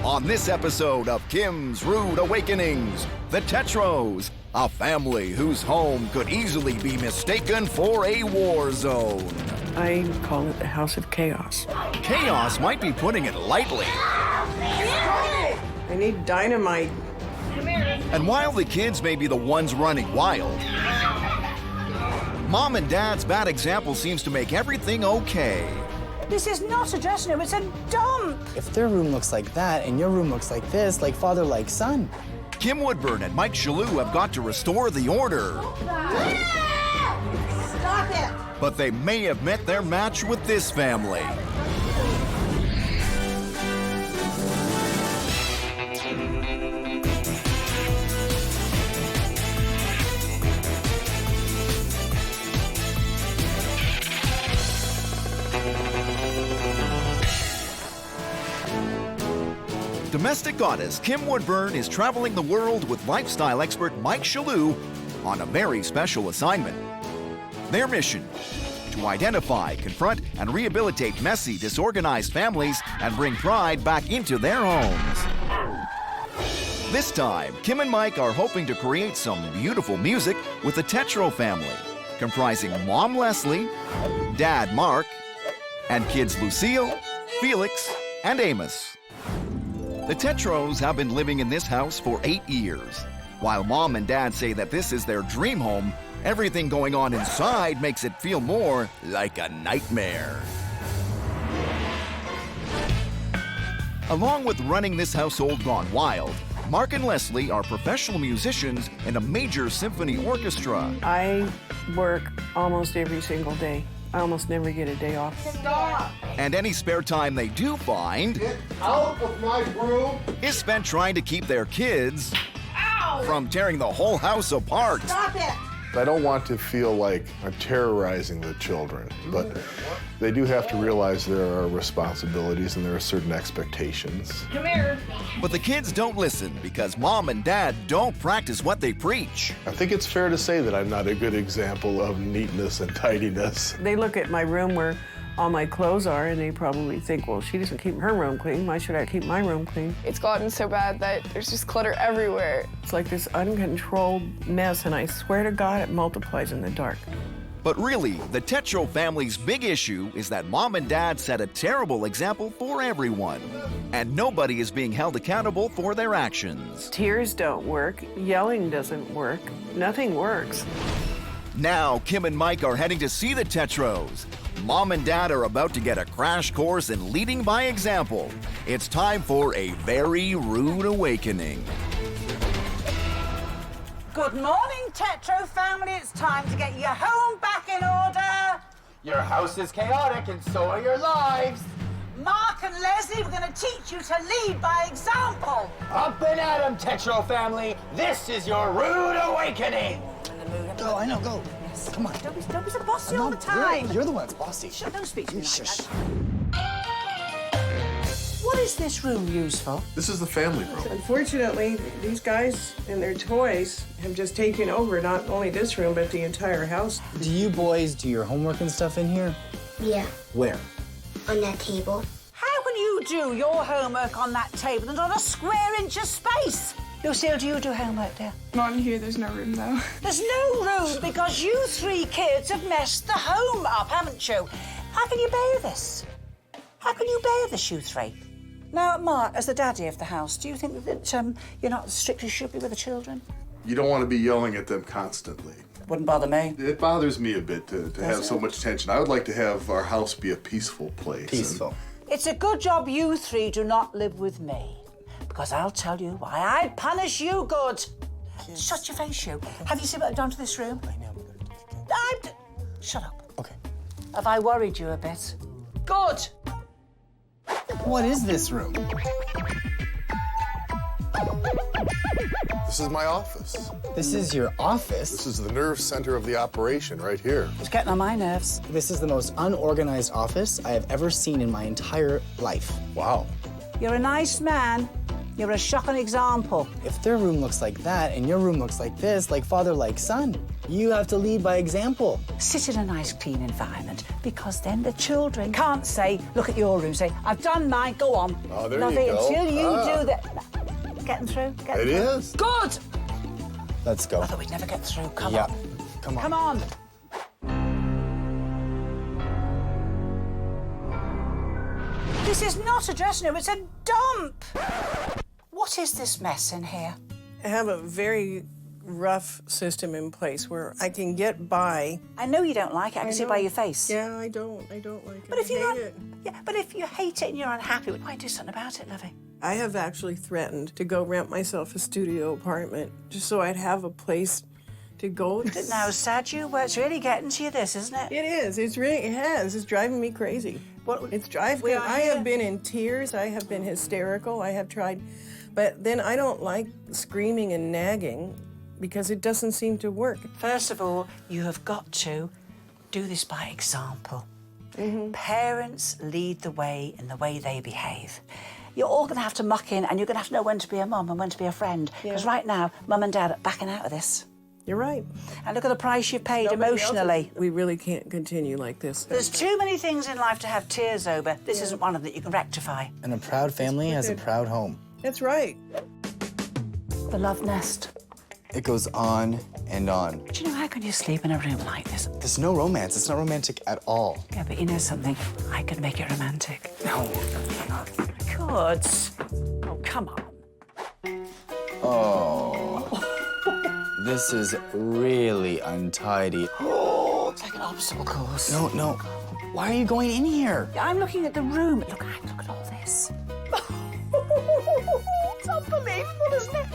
On this episode of Kim's Rude Awakenings, the Tetreaults, a family whose home could easily be mistaken for a war zone. I call it the House of Chaos. Chaos might be putting it lightly. I need dynamite. And while the kids may be the ones running wild, Mom and Dad's bad example seems to make everything okay. This is not a dressing room, it's a dump. If their room looks like that and your room looks like this, like father, like son. Kim Woodburn and Mike Chalut have got to restore the order. Stop it. But they may have met their match with this family. Domestic goddess Kim Woodburn is traveling the world with lifestyle expert Mike Chalut on a very special assignment. Their mission: to identify, confront, and rehabilitate messy, disorganized families and bring pride back into their homes. This time, Kim and Mike are hoping to create some beautiful music with the Tetreault family, comprising Mom Leslie, Dad Mark, and kids Lucille, Felix, and Amos. The Tetreaults have been living in this house for 8 years. While Mom and Dad say that this is their dream home, everything going on inside makes it feel more like a nightmare. Along with running this household gone wild, Mark and Leslie are professional musicians in a major symphony orchestra. I work almost every single day. I almost never get a day off. Stop. And any spare time they do find Get out of my room! is spent trying to keep their kids from tearing the whole house apart. Stop it. I don't want to feel like I'm terrorizing the children, but they do have to realize there are responsibilities and there are certain expectations. Come here. But the kids don't listen because Mom and Dad don't practice what they preach. I think it's fair to say that I'm not a good example of neatness and tidiness. They look at my room where all my clothes are and they probably think, well, she doesn't keep her room clean. Why should I keep my room clean? It's gotten so bad that there's just clutter everywhere. It's like this uncontrolled mess, and I swear to God, it multiplies in the dark. But really, the Tetreault family's big issue is that Mom and Dad set a terrible example for everyone, and nobody is being held accountable for their actions. Tears don't work. Yelling doesn't work. Nothing works. Now, Kim and Mike are heading to see the Tetreaults. Mom and Dad are about to get a crash course in leading by example. It's time for a very rude awakening. Good morning, Tetreault family. It's time to get your home back in order. Your house is chaotic and so are your lives. Mark and Leslie, we're going to teach you to lead by example. Up and at 'em, Tetreault family. This is your rude awakening. Go, I know, go. Come on. Don't be so bossy all the time. You're the one that's bossy. Shut, don't speak to me like Shush. that. What is this room used for? This is the family room. Unfortunately, these guys and their toys have just taken over not only this room, but the entire house. Do you boys do your homework and stuff in here? Yeah, Where? on that table. How can you do your homework on that table and on a square inch of space? Lucille, do you do homework there? Not in here, there's no room though. There's no room because you three kids have messed the home up, haven't you? How can you bear this? How can you bear this, you three? Now, Mark, as the daddy of the house, do you think that you're not as strict as you should be with the children? You don't want to be yelling at them constantly. Wouldn't bother me. It bothers me a bit to have so much tension. I would like to have our house be a peaceful place. Peaceful. It's a good job you three do not live with me, because I'll tell you why I'd punish you good. Shut your face, you. Have you seen what I've done to this room? I know. Shut up. Okay. Have I worried you a bit? Good. What is this room? This is my office. This is your office? This is the nerve center of the operation right here. It's getting on my nerves. This is the most unorganized office I have ever seen in my entire life. Wow. You're a nice man, You're a shocking example. If their room looks like that and your room looks like this, like father, like son, you have to lead by example. Sit in a nice, clean environment, because then the children can't say, look at your room, say, I've done mine, go on. Oh, there Nothing you go. until you do that. Getting through? Getting It through? is. Good! Let's go. I thought we'd never get through. Come Yeah. on. Come on. Come on. This is not a dressing room, it's a dump. What is this mess in here? I have a very rough system in place where I can get by. I know you don't like it. I can see it by your face. Yeah, I don't like it. But if I you're not, hate it. yeah, but if you hate it and you're unhappy, why do something about it, lovey? I have actually threatened to go rent myself a studio apartment just so I'd have a place to go. Now, sad you, well, it's really getting to you, this, isn't it? It is. It has. It's driving me crazy. It's driving me. We are I here. have been in tears. I have been hysterical. I have tried. But then I don't like screaming and nagging because it doesn't seem to work. First of all, you have got to do this by example. Parents lead the way in the way they behave. You're all going to have to muck in, and you're going to have to know when to be a mum and when to be a friend. Because right now, mum and dad are backing out of this. You're right. And look at the price you've paid Nobody else emotionally. We really can't continue like this. There's too many things in life to have tears over. This isn't one of them that you can rectify. And a proud family has a proud home. That's right. The love nest. It goes on and on. Do you know, how can you sleep in a room like this? There's no romance. It's not romantic at all. Yeah, but you know something? I could make it romantic. No. Good. Oh, come on. Oh. This is really untidy. It's like an obstacle course. No. Why are you going in here? I'm looking at the room. Look at all this. It's unbelievable, isn't it?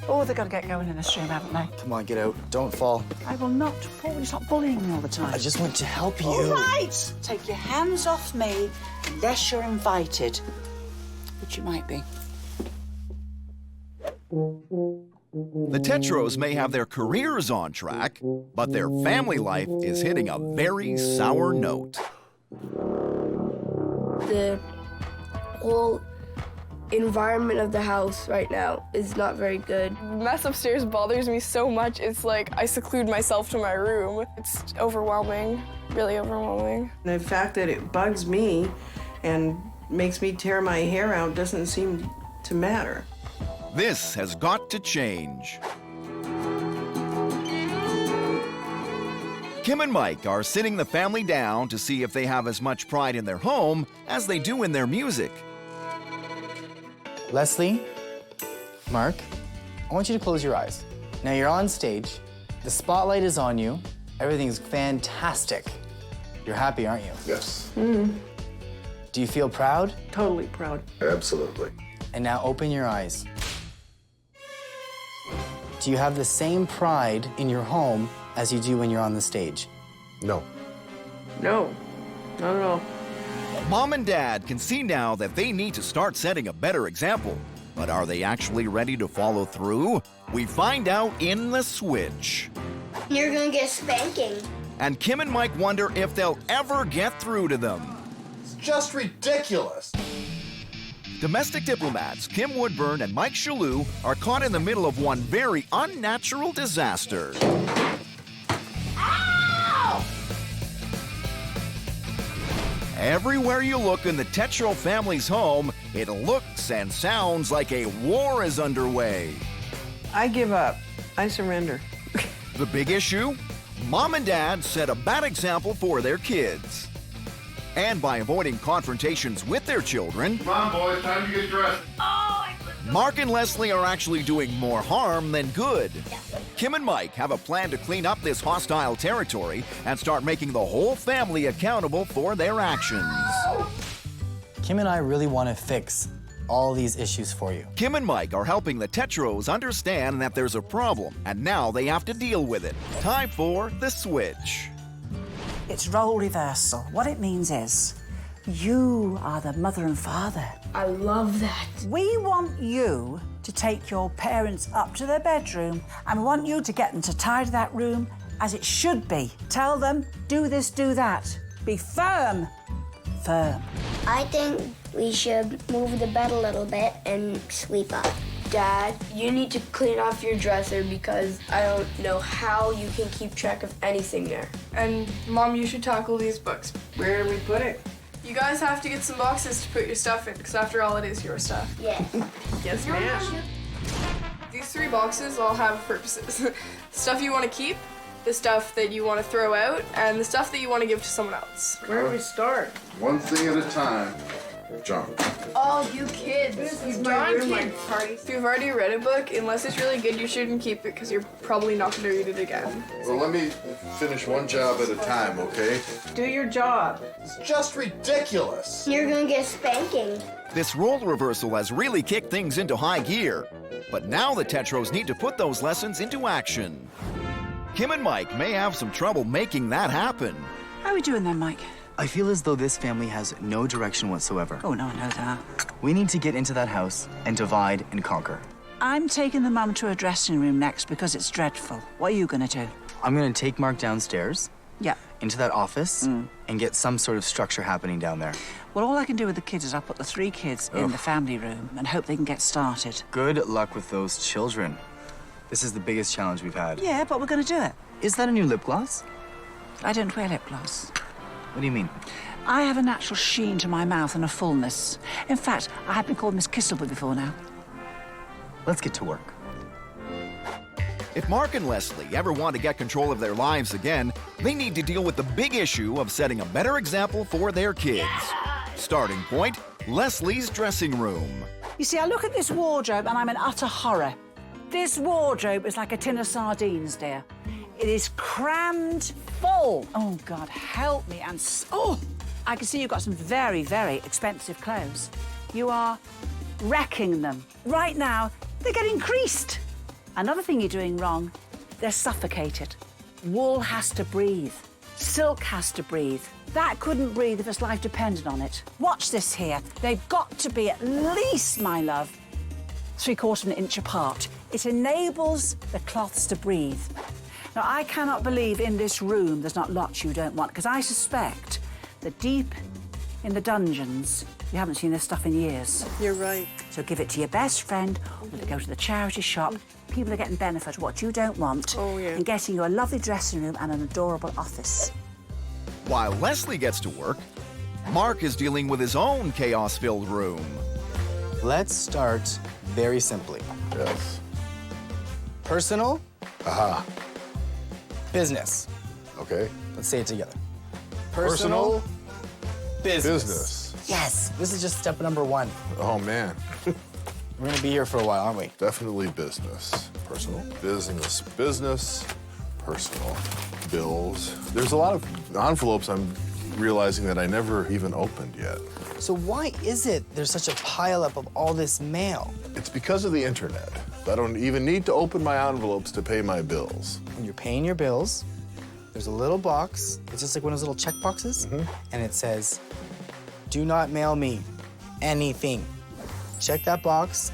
Oh, they've got to get going in this room, haven't they? Come on, get out. Don't fall. I will not fall. You stop bullying me all the time. I just want to help you. All right. Take your hands off me, unless you're invited, which you might be. The Tetreaults may have their careers on track, but their family life is hitting a very sour note. The whole environment of the house right now is not very good. The mess upstairs bothers me so much. It's like I seclude myself to my room. It's overwhelming, really overwhelming. The fact that it bugs me and makes me tear my hair out doesn't seem to matter. This has got to change. Kim and Mike are sitting the family down to see if they have as much pride in their home as they do in their music. Leslie, Mark, I want you to close your eyes. Now you're on stage. The spotlight is on you. Everything's fantastic. You're happy, aren't you? Yes. Do you feel proud? Totally proud. Absolutely. And now open your eyes. Do you have the same pride in your home as you do when you're on the stage? No. No, not at all. Mom and Dad can see now that they need to start setting a better example. But are they actually ready to follow through? We find out in The Switch. You're gonna get a spanking. And Kim and Mike wonder if they'll ever get through to them. It's just ridiculous. Domestic diplomats Kim Woodburn and Mike Chalut are caught in the middle of one very unnatural disaster. Ow! Everywhere you look in the Tetreault family's home, it looks and sounds like a war is underway. I give up. I surrender. The big issue? Mom and Dad set a bad example for their kids. And by avoiding confrontations with their children, Come on, boys, time to get dressed. Mark and Leslie are actually doing more harm than good. Kim and Mike have a plan to clean up this hostile territory and start making the whole family accountable for their actions. Kim and I really want to fix all these issues for you. Kim and Mike are helping the Tetreaults understand that there's a problem, and now they have to deal with it. Time for The Switch. It's role reversal. What it means is, you are the mother and father. I love that. We want you to take your parents up to their bedroom, and we want you to get them to tidy that room as it should be. Tell them, do this, do that. Be firm. Firm. I think we should move the bed a little bit and sweep up. Dad, you need to clean off your dresser because I don't know how you can keep track of anything there. And Mom, you should tackle these books. Where do we put it? You guys have to get some boxes to put your stuff in, because after all, it is your stuff. Yes. Yes, ma'am. These 3 boxes all have purposes. The stuff you want to keep, the stuff that you want to throw out, and the stuff that you want to give to someone else. Where do we start? One thing at a time. Junk. Oh, you kids. This is my room, my party. If you've already read a book, unless it's really good, you shouldn't keep it because you're probably not going to read it again. Well, let me finish one job at a time, okay? Do your job. It's just ridiculous. You're gonna get spanking. This role reversal has really kicked things into high gear. But now the Tetreaults need to put those lessons into action. Kim and Mike may have some trouble making that happen. How are we doing then, Mike? I feel as though this family has no direction whatsoever. Oh, no, I know that. We need to get into that house and divide and conquer. I'm taking the mum to her dressing room next because it's dreadful. What are you going to do? I'm going to take Mark downstairs, Yeah. into that office, and get some sort of structure happening down there. Well, all I can do with the kids is I'll put the 3 kids in the family room and hope they can get started. Good luck with those children. This is the biggest challenge we've had. Yeah, but we're going to do it. Is that a new lip gloss? I don't wear lip gloss. What do you mean? I have a natural sheen to my mouth and a fullness. In fact, I have been called Miss Kissable before now. Let's get to work. If Mark and Leslie ever want to get control of their lives again, they need to deal with the big issue of setting a better example for their kids. Starting point, Leslie's dressing room. You see, I look at this wardrobe and I'm in utter horror. This wardrobe is like a tin of sardines, dear. It is crammed full. Oh, God, help me. And oh, I can see you've got some very, very expensive clothes. You are wrecking them. Right now, they're getting creased. Another thing you're doing wrong, they're suffocated. Wool has to breathe. Silk has to breathe. That couldn't breathe if its life depended on it. Watch this here. They've got to be at least, my love, 3/4 of an inch apart. It enables the cloths to breathe. Now, I cannot believe in this room there's not lots you don't want, because I suspect that deep in the dungeons, you haven't seen this stuff in years. You're right. So give it to your best friend, or go to the charity shop. People are getting benefit of what you don't want, and getting you a lovely dressing room and an adorable office. While Leslie gets to work, Mark is dealing with his own chaos-filled room. Let's start very simply. Yes. Personal, Aha. business. Okay. Let's say it together. Personal, Business. Yes, this is just step number 1. Oh, man. We're gonna be here for a while, aren't we? Definitely business. Personal. Business. Business. Personal. Bills. There's a lot of envelopes I'm realizing that I never even opened yet. So why is it there's such a pileup of all this mail? It's because of the internet. I don't even need to open my envelopes to pay my bills. When you're paying your bills, there's a little box. It's just like one of those little check boxes. And it says, do not mail me anything. Check that box,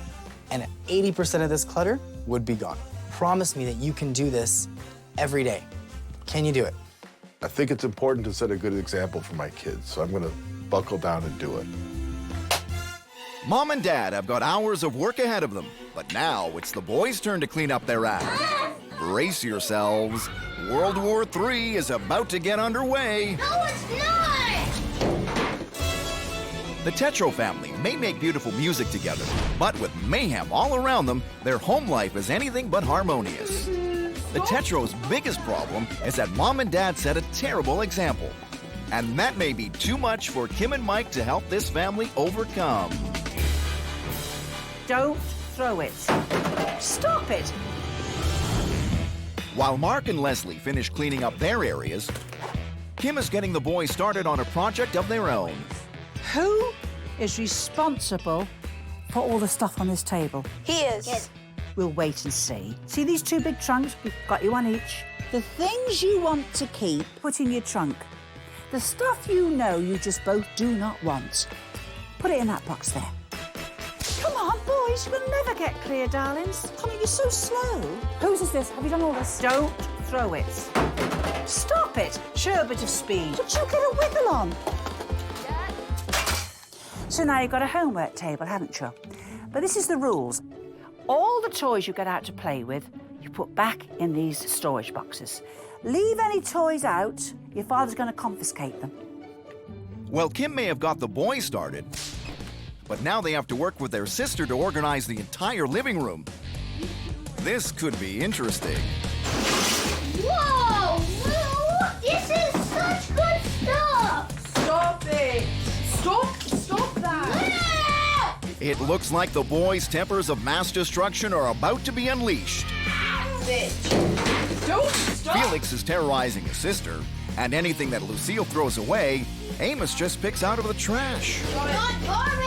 and 80% of this clutter would be gone. Promise me that you can do this every day. Can you do it? I think it's important to set a good example for my kids, so I'm gonna buckle down and do it. Mom and Dad have got hours of work ahead of them, but now it's the boys' turn to clean up their act. Brace yourselves. World War III is about to get underway. No, it's not! The Tetreault family may make beautiful music together, but with mayhem all around them, their home life is anything but harmonious. The Tetreault's biggest problem is that Mom and Dad set a terrible example. And that may be too much for Kim and Mike to help this family overcome. Don't throw it. Stop it. While Mark and Leslie finish cleaning up their areas, Kim is getting the boys started on a project of their own. Who is responsible for all the stuff on this table? He is. We'll wait and see. See these 2 big trunks? We've got you one each. The things you want to keep, put in your trunk. The stuff you know you just both do not want, put it in that box there. Come on, boys, we'll never get clear, darlings. Tommy, you're so slow. Whose is this? Have you done all this? Don't throw it. Stop it. Show a bit of speed. But you get a wiggle on. So now you've got a homework table, haven't you? But this is the rules. All the toys you get out to play with, you put back in these storage boxes. Leave any toys out, your father's going to confiscate them. Well, Kim may have got the boys started, but now they have to work with their sister to organize the entire living room. This could be interesting. Whoa! Lou, this is such good stuff! Stop it! Stop that! It looks like the boys' tempers of mass destruction are about to be unleashed. Don't stop! Felix is terrorizing his sister, and anything that Lucille throws away, Amos just picks out of the trash. Not garbage!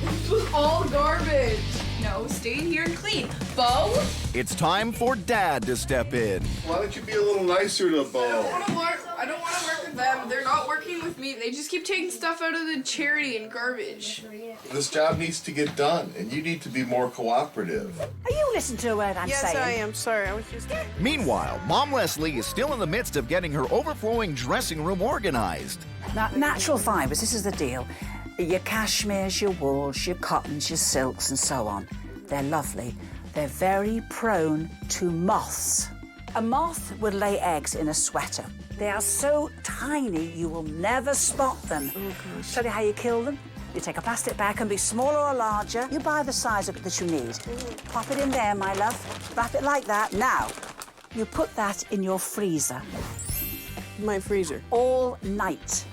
This was all garbage. No, stay here and clean. Bo? It's time for Dad to step in. Why don't you be a little nicer to Bo? I don't want to work with them. They're not working with me. They just keep taking stuff out of the charity and garbage. This job needs to get done, and you need to be more cooperative. Are you listening to a word I'm Yes, saying? I am. Sorry, I was just... Meanwhile, Mom Leslie is still in the midst of getting her overflowing dressing room organized. Now, natural fibres, this is the deal. Your cashmeres, your wools, your cottons, your silks, and so on. They're lovely. They're very prone to moths. A moth would lay eggs in a sweater. They are so tiny, you will never spot them. Show you how you kill them. You take a plastic bag, can be smaller or larger. You buy the size of it that you need. Pop it in there, my love. Wrap it like that. Now, you put that in your freezer My freezer. all night.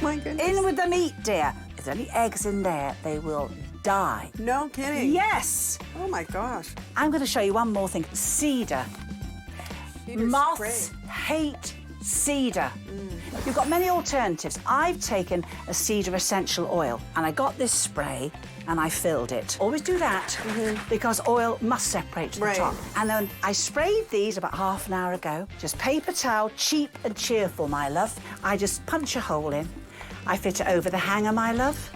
My goodness. In with the meat, dear. If there's any eggs in there, they will die. No kidding. Yes. Oh my gosh. I'm going to show you one more thing. Cedar. Cedar Moths spray. hate cedar. You've got many alternatives. I've taken a cedar essential oil and I got this spray and I filled it. Always do that because oil must separate to the Right. top. And then I sprayed these about half an hour ago. Just paper towel, cheap and cheerful, my love. I just punch a hole in. I fit it over the hanger, my love.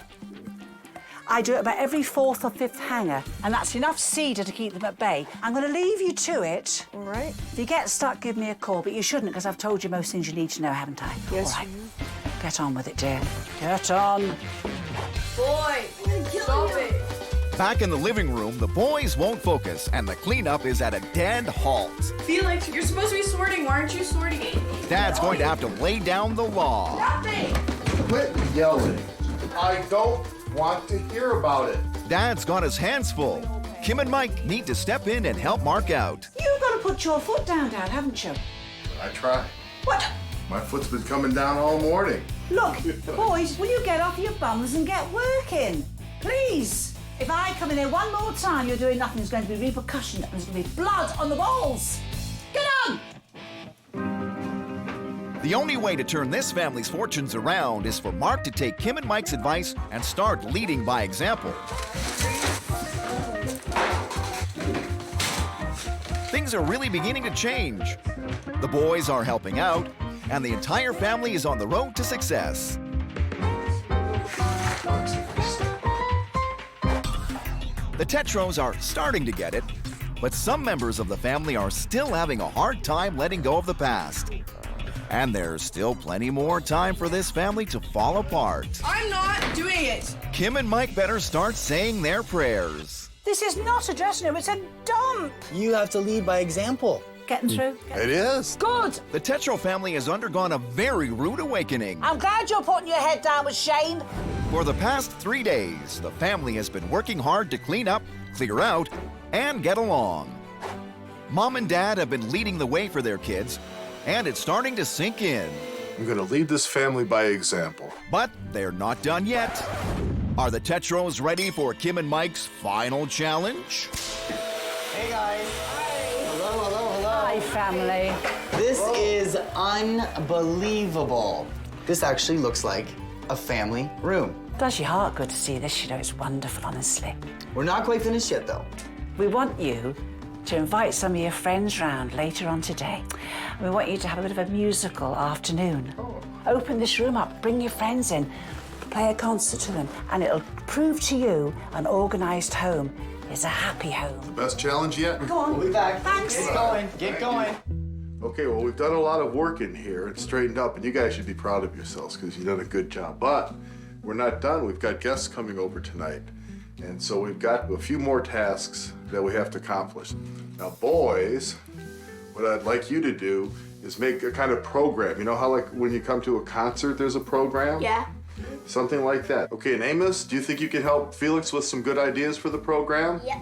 I do it about every fourth or fifth hanger, and that's enough cedar to keep them at bay. I'm going to leave you to it. All right. If you get stuck, give me a call, but you shouldn't, because I've told you most things you need to know, haven't I? Yes, All right. you Get on with it, dear. Get on. Boy, stop it. Back in the living room, the boys won't focus, and the cleanup is at a dead halt. Felix, you're supposed to be sorting. Why aren't you sorting it? Dad's going to have to lay down the law. Stop it! Quit yelling. I don't want to hear about it. Dad's got his hands full. Kim and Mike need to step in and help Mark out. You've got to put your foot down, Dad, haven't you? I try. What? My foot's been coming down all morning. Look, boys, will you get off your bums and get working? Please. If I come in here one more time, you're doing nothing, there's going to be repercussion and there's going to be blood on the walls. Get on! The only way to turn this family's fortunes around is for Mark to take Kim and Mike's advice and start leading by example. Things are really beginning to change. The boys are helping out, and the entire family is on the road to success. The Tetreaults are starting to get it, but some members of the family are still having a hard time letting go of the past. And there's still plenty more time for this family to fall apart. I'm not doing it. Kim and Mike better start saying their prayers. This is not a dressing room, it's a dump. You have to lead by example. Getting through? It is. Good. The Tetreault family has undergone a very rude awakening. I'm glad you're putting your head down with shame. For the past 3 days, the family has been working hard to clean up, clear out, and get along. Mom and Dad have been leading the way for their kids, and it's starting to sink in. I'm going to lead this family by example. But they're not done yet. Are the Tetreaults ready for Kim and Mike's final challenge? Hey guys. Hello, hello, hello. Hi, family. This is unbelievable. This actually looks like a family room. Does your heart good to see this? You know, it's wonderful, honestly. We're not quite finished yet though. We want you to invite some of your friends round later on today. And we want you to have a bit of a musical afternoon. Open this room up, bring your friends in, play a concert to them, and it'll prove to you an organised home is a happy home. Best challenge yet? Go on. We'll be back. Thanks. Get going. Get going. Okay, well, we've done a lot of work in here and straightened up, and you guys should be proud of yourselves because you've done a good job. But we're not done. We've got guests coming over tonight. And so we've got a few more tasks that we have to accomplish. Now, boys, what I'd like you to do is make a kind of program. You know how like when you come to a concert, there's a program? Yeah. Something like that. Okay, and Amos, do you think you can help Felix with some good ideas for the program? Yep.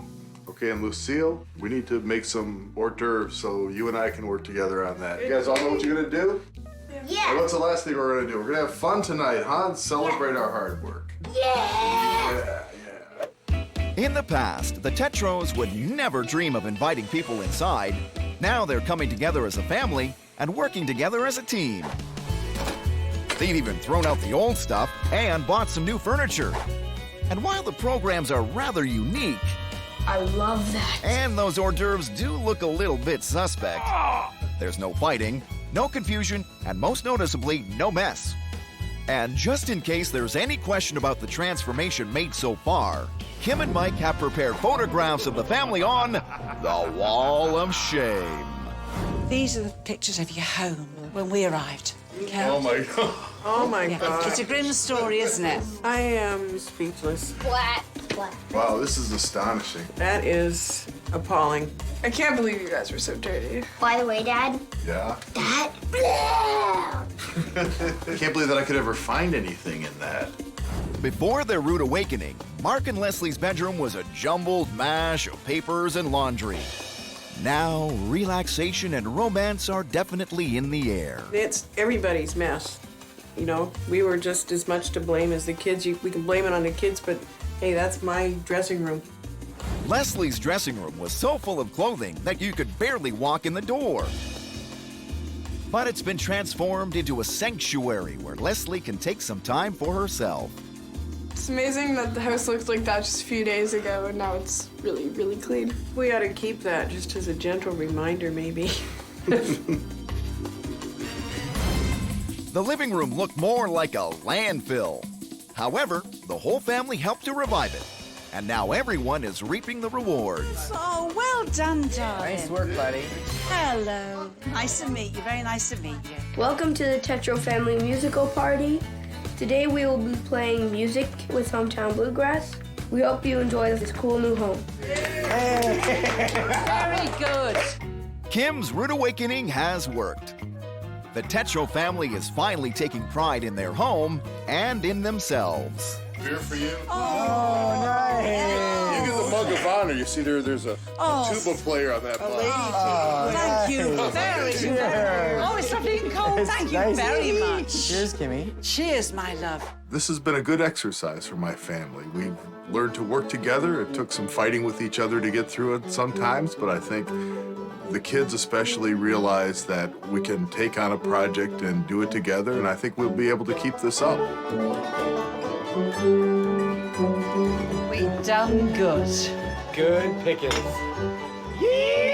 Okay, and Lucille, we need to make some hors d'oeuvres so you and I can work together on that. You guys all know what you're gonna do? Yeah. What's the last thing we're gonna do? We're gonna have fun tonight, huh? Celebrate our hard work. Yeah. In the past, the Tetreaults would never dream of inviting people inside. Now they're coming together as a family and working together as a team. They've even thrown out the old stuff and bought some new furniture. And while the programs are rather unique, I love that. and those hors d'oeuvres do look a little bit suspect, there's no fighting, no confusion, and most noticeably, no mess. And just in case there's any question about the transformation made so far, Kim and Mike have prepared photographs of the family on the Wall of Shame. These are the pictures of your home when we arrived. Okay? Oh my God. Oh my Yeah, God. it's a grim story, isn't it? I am speechless. What? Wow, this is astonishing. That is appalling. I can't believe you guys were so dirty. By the way, Dad, Yeah. that. I can't believe that I could ever find anything in that. Before their rude awakening, Mark and Leslie's bedroom was a jumbled mash of papers and laundry. Now, relaxation and romance are definitely in the air. It's everybody's mess. You know, we were just as much to blame as the kids. We can blame it on the kids, but hey, that's my dressing room. Leslie's dressing room was so full of clothing that you could barely walk in the door. But it's been transformed into a sanctuary where Leslie can take some time for herself. It's amazing that the house looked like that just a few days ago, and now it's really, really clean. We ought to keep that just as a gentle reminder, maybe. The living room looked more like a landfill. However, the whole family helped to revive it. And now everyone is reaping the rewards. Oh, well done, darling. Nice work, buddy. Hello. Nice to meet you. Very nice to meet you. Welcome to the Tetreault family musical party. Today we will be playing music with Hometown Bluegrass. We hope you enjoy this cool new home. Very good. Kim's rude awakening has worked. The Tetreault family is finally taking pride in their home and in themselves. Beer for you. Oh, nice. You get the mug of honor. You see there's a tuba player on that mug. Thank you very much. Oh, it's lovely and cold. Thank you nice. very much. Cheers, Kimmy. Cheers, my love. This has been a good exercise for my family. We've learned to work together. It took some fighting with each other to get through it sometimes, but I think the kids especially realize that we can take on a project and do it together, and I think we'll be able to keep this up. We done good. Good pickings. Yeah!